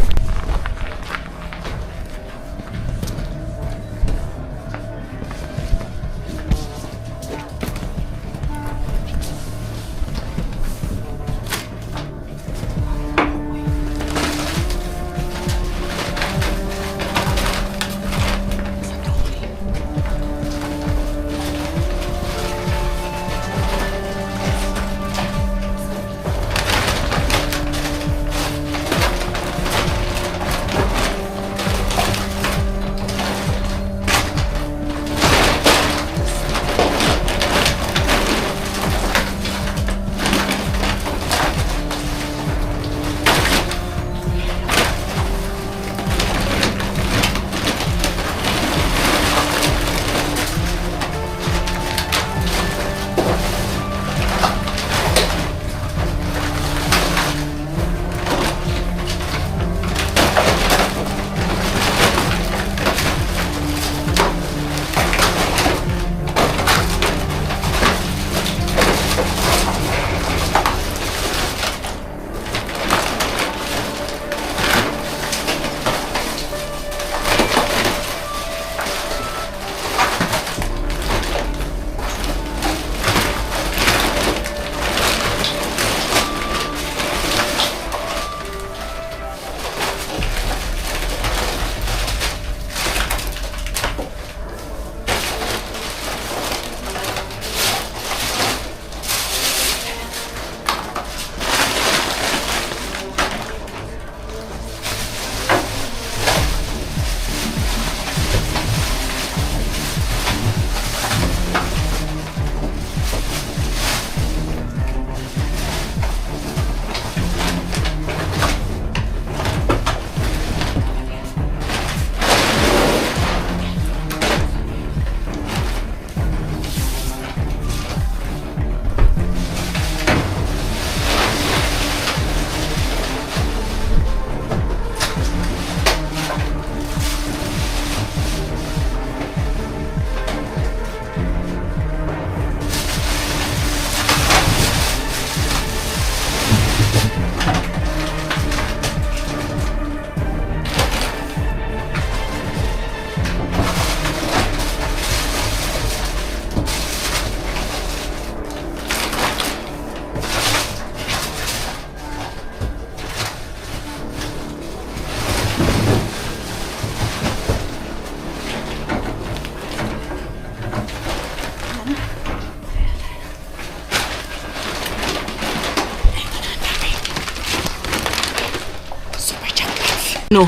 No.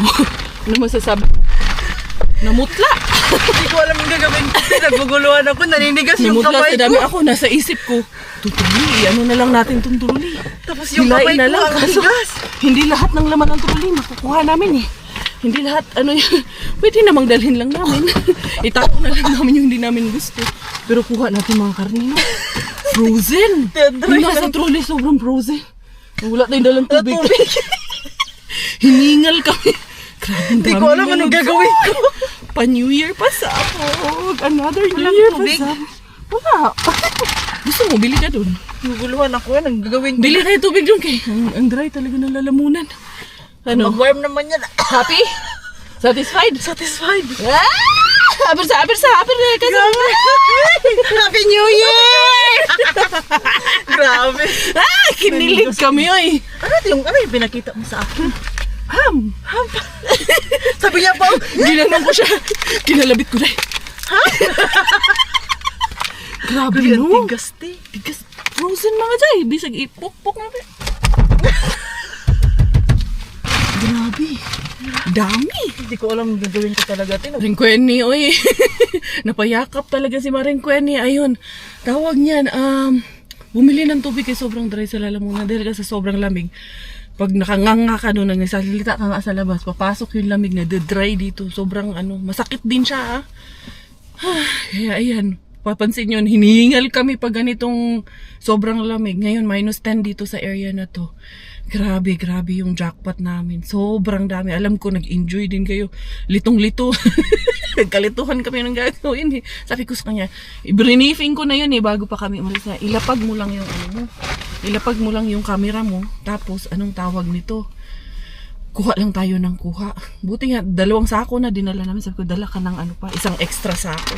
Ano masasabi mo? Namutla! Hindi ko alam yung gagawin ko. Naguguluhan ako, naninigas yung Namutla kamay sa dami. ko. Ako, nasa isip ko. Tutuli, ano na lang natin itong turuli. Tapos yung Hilain kamay na ko, lang. ang Kaso, tigas. hindi lahat ng laman ng turuli makukuha namin eh. Hindi lahat, ano yun, pwede namang dalhin lang namin. Itapo na lang namin yung hindi namin gusto. Pero kuha natin mga karne, no? Frozen! Yung nasa trolley, sobrang frozen. Wala tayong dalang tubig. Hiningal kami. Grabe, Hindi ko alam anong gagawin ko. Pa-New Year pasabog. Another New Year pasabog. Wala. Gusto mo, bili ka dun. Naguluhan ako. Anong gagawin? Bili kayo tubig dun kay. Ang dry talaga ng lalamunan. Ano? Mag-warm naman yan. Happy? Satisfied? Satisfied. Happy na. Happy New Year! Grabe. Kinilig kami, oy. Ano yung pinakita mo sa akin? Ham. Sabi niya po, Ginanong ko siya. Kinalabit ko na. Grabe, no? tigas, te. Tigas. Frozen mga jay. Bisag ipok-pok na. Grabe. Dami. Hindi ko alam gagawin ko talaga, te. Maring Kwenny, oy. Napayakap talaga si Maring Kwenny. Ayun. Tawag niyan, bumili ng tubig kay sobrang dry sa lalamunan dahil sa sobrang lamig. Pag nakanganga ka doon, nagsasalita ka nga sa labas, papasok yung lamig na dry dito. Sobrang masakit din siya. Kaya ayan, papansin nyo, hinihingal kami pag ganitong sobrang lamig. Ngayon, -10 dito sa area na to. Grabe yung jackpot namin. Sobrang dami. Alam ko, nag-enjoy din kayo. Litong-lito. Nagkalituhan kami ng gagawin. Sabi ko sa kanya, i-briefing ko na yun bago pa kami umalis na. Ilapag mo lang yung ilapag mo lang yung camera mo. Tapos, anong tawag nito? Kuha lang tayo ng kuha. Buti nga, 2 sako na dinala namin. Sabi ko, dala ka ng isang extra sako.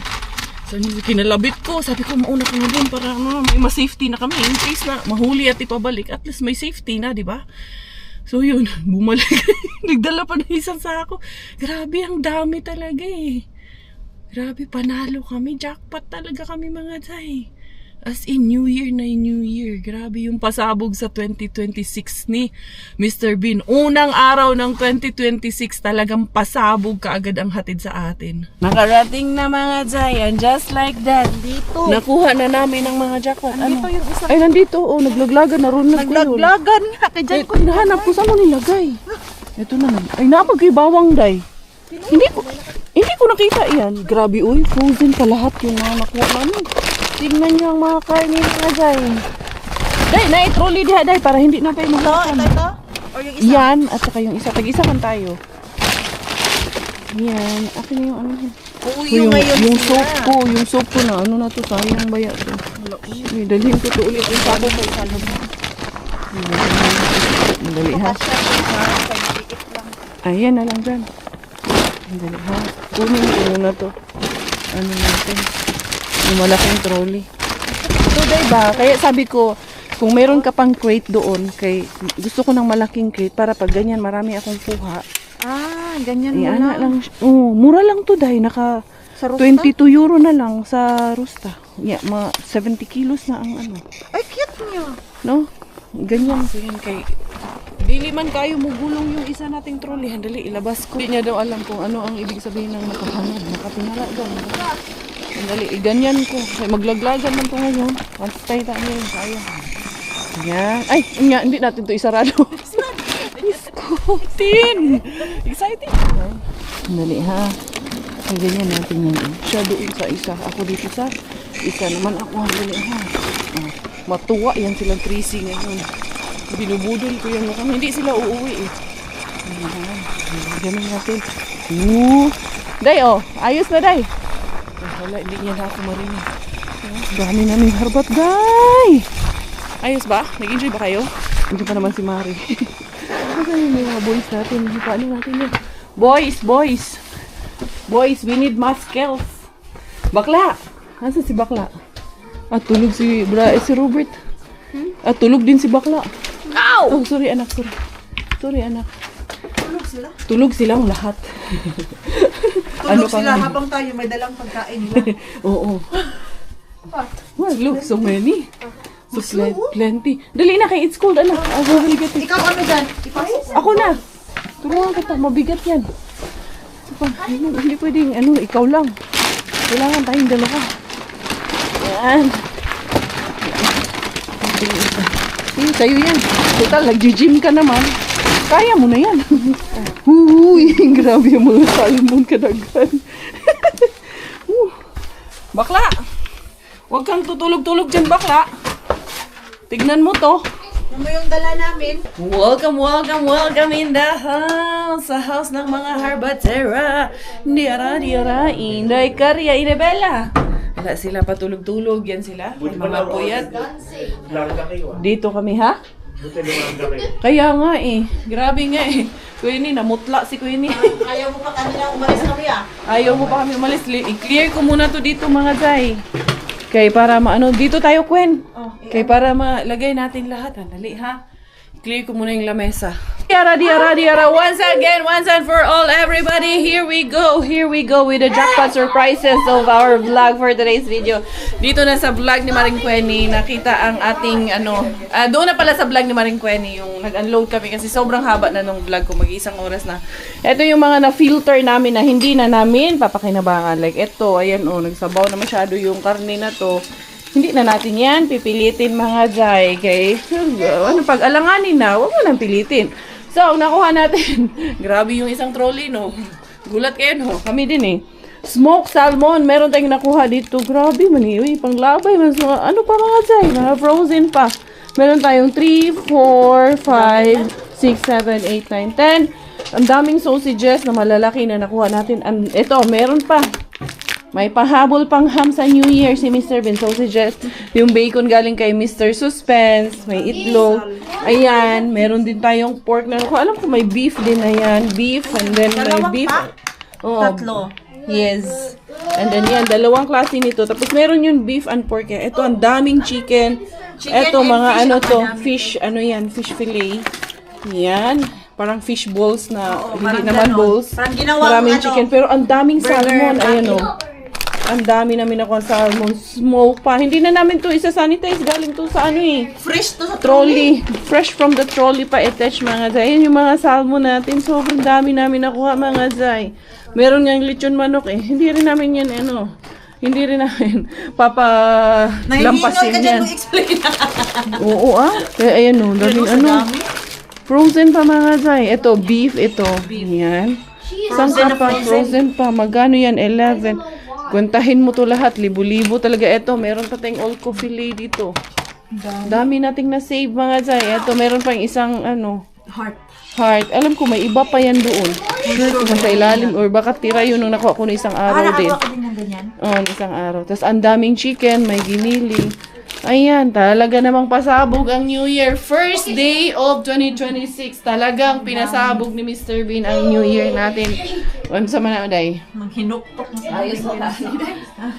So, kinalabit ko. Sabi ko, mauna ka na din para may ma-safety na kami. In case na mahuli at ipabalik, at least may safety na, di ba? So, yun. Bumalik. Nagdala pa ng isang sako. Grabe, ang dami talaga Grabe, panalo kami. Jackpot talaga kami mga day. As in, New Year na New Year. Grabe yung pasabog sa 2026 ni Mr. Bean. Unang araw ng 2026, talagang pasabog kaagad ang hatid sa atin. Nakarating na mga Jayan, just like that. Dito. Nakuha na namin ang mga jackpot. Nandito yung isa. Ay, nandito. Oh, naglaglagan. Naroon Naglaglagan nga. Kaya dyan ko. Hinahanap ko saan mo nilagay. Ito na. Ay, napag-ibawang day. Hindi ko nakita yan. Grabe, uy. Frozen pa lahat yung mga nakuha namin. Tignan niyo ang mga karne mga Jay. Day, na-trolley diha, Day, para hindi na kayo mahakan. Ito? Or yung isa? Yan, at saka yung isa. Tag-isa kan tayo. Yan. Akin na yung yun. Oo, yung ngayon yung sila. yung soap ko na, na to, sayang baya to. Ay, dalhin ko to ulit yung sabo ko sa loob. Madali ha. Ayan na lang dyan. Madali ha. Kunin ko na to. Natin. Yung malaking trolley. So, diba? Kaya sabi ko, kung meron ka pang crate doon, gusto ko ng malaking crate para pag ganyan marami akong kuha. Ganyan mo Lang. Mura lang to dahil naka Sa Rusta? 22 euro na lang sa Rusta. Yeah, mga 70 kilos na ang Ay, cute niya. No? Ganyan. So yun dili man kayo mugulong yung isa nating trolley. Handali, ilabas ko. Hindi niya daw alam kung ano ang ibig sabihin ng nakahanap. Nakatingala daw. Handali, ganyan ko. Kaya maglaglagan man ito ngayon. Pantay tayo yun. Sayang. Yan. Ay, hindi natin ito isarado. Tin! Exciting! Handali ha. Ay, ganyan natin yun. Siya doon sa isa. Ako dito sa isa naman ako. Handali ha. Matuwa yan silang Tracy ngayon. Binubudol ko yan mukhang hindi sila uuwi Ganun natin. Day ayos na day. Wala, hindi niya na ako marinig. Dami namin harbat, day. Ayos ba? Nag-enjoy ba kayo? Hindi pa naman si Mari. Ano yung mga boys natin? Paano natin yun? Boys, we need muscles. Bakla! Nasaan si Bakla? Tulog si Robert. Tulog din si Bakla. Oh, sorry anak. Sorry anak. Tulog sila? Tulog silang lahat. Tulog sila habang tayo may dalang pagkain nila. Oo. Well, look, so many. So plenty. Dali na kay it's cold anak. I will get it. Ikaw ano dyan? Ipasok mo. Ako na. Tulungan kita, mabigat yan. Hindi pwedeng, ikaw lang. Kailangan tayong dalawa. Yan. Sa'yo yan. Total, nag-gym ka naman. Kaya mo na yan. Uy, grabe yung mga salmon kadagan. Bakla! Huwag kang tutulog-tulog dyan, bakla. Tignan mo to. Ano yung dala namin? Welcome, welcome, welcome in the house. Sa house ng mga Harbatera. Diara, Inday, Karya, Inabella. Wala sila patulog-tulog. Yan sila. May mga puyat. Dito kami, ha? Kaya nga eh. Grabe nga eh. Queenie, namutla si Queenie. Ayaw mo pa kanina umalis kami ah. Ayaw mo pa kami umalis. I-clear ko muna to dito mga Jai. Kay para maano, dito tayo Quen. Kay para malagay natin lahat. Dali ha. Clear ko muna yung lamesa. Diara. Once again, once and for all, everybody, here we go with the jackpot surprises of our vlog for today's video. Dito na sa vlog ni Maring Queenie, nakita ang ating doon na pala sa vlog ni Maring Queenie, yung nag-unload kami kasi sobrang haba na nung vlog ko, mag-isang oras na. Ito yung mga na-filter namin na hindi na namin papakinabangan. Like ito, ayan nagsabaw na masyado yung karne na to. Hindi na natin yan pipilitin mga Jai. Kay, pag alanganin na, huwag mo nang pilitin. So, nakuha natin. Grabe yung isang trolley, no? Gulat kayo, no? Kami din, eh. Smoked salmon. Meron tayong nakuha dito. Grabe, maniwi. Panglabay. Ano pa mga Jai? Mga frozen pa. Meron tayong 3, 4, 5, 6, 7, 8, 9, 10. Ang daming sausages na malalaki na nakuha natin. Ito, meron pa. May pahabol pang ham sa New Year si Mr. Bean sausages. Yung bacon galing kay Mr. Suspense. May itlog. Ayan. Meron din tayong pork na. Alam ko may beef din. Ayan. Beef. And then may beef. Oo. Tatlo. Yes. And then yan. Dalawang klase nito. Tapos meron yung beef and pork. Ito ang daming chicken. Ito mga fish. Fish fillet. Yan. Parang fish balls na. Hindi naman balls. Maraming chicken. Pero ang daming salmon. Ayan o. Ang dami namin ako salmon. Smoke pa. Hindi na namin to isa-sanitize. Galing to sa Fresh to sa trolley. Fresh from the trolley pa attach mga Zay. Ayan yung mga salmon natin. Sobrang dami namin nakuha mga Zay. Meron nga yung lechon manok eh. Hindi rin namin yan hindi rin namin lampasin yan. explain. Oo Kaya ayan frozen pa mga Zay. Ito beef ito. Ayan. Saan pa? Frozen pa. Magkano yan? 11. Kuntahin mo to lahat. Libo-libo talaga. Ito, meron pa tayong Olco filet dito. Dami nating na-save mga Zay. Ito, meron pang isang heart. Alam ko, may iba pa yan doon. Sure ko sa ilalim. Or baka tira yun nung nakuha ko na isang araw din. Nakakuha ko din ng ganyan. Isang araw. Tapos, ang daming chicken. May giniling. Ayan, talaga namang pasabog ang New Year. First day of 2026. Talagang pinasabog ni Mr. Bean ang New Year natin. Ano sa manaday? Maghinuktok na sa Ayos na.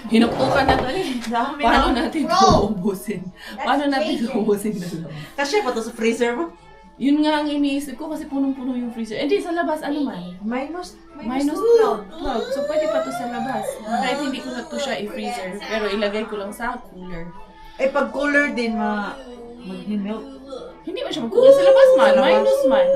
Hinuktukan na tayo. Paano natin ito uubusin? Kasi pa to sa freezer mo. Yun nga ang iniisip ko kasi punong-puno yung freezer. Hindi, sa labas, ano man? Minus 12. So, pwede pa to sa labas. Kahit hindi ko na to siya i-freezer. Pero ilagay ko lang sa cooler. Pag cooler din, mag-melt. Hindi ba siya mag-cooler sa labas man? Minus man.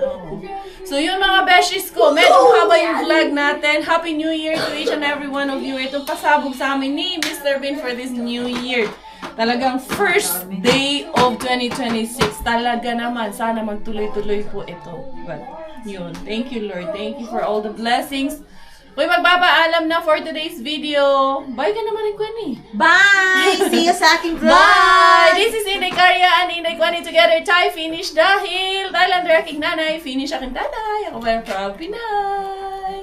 So yun mga beshies ko, medyo haba yung vlog natin. Happy New Year to each and every one of you. Ito pasabog sa amin ni Mr. Bean for this New Year. Talagang first day of 2026. Talaga naman, sana magtuloy-tuloy po ito. But yun, thank you Lord. Thank you for all the blessings. Uy, magpapaalam na for today's video. Bye ka naman rin, Queenie. Bye! See you sa aking vlog! Bye! This is Inday Karya and Inday Queenie together. Tayo finish dahil Thailander aking nanay. Finish aking tatay. Ako very proud Pinay.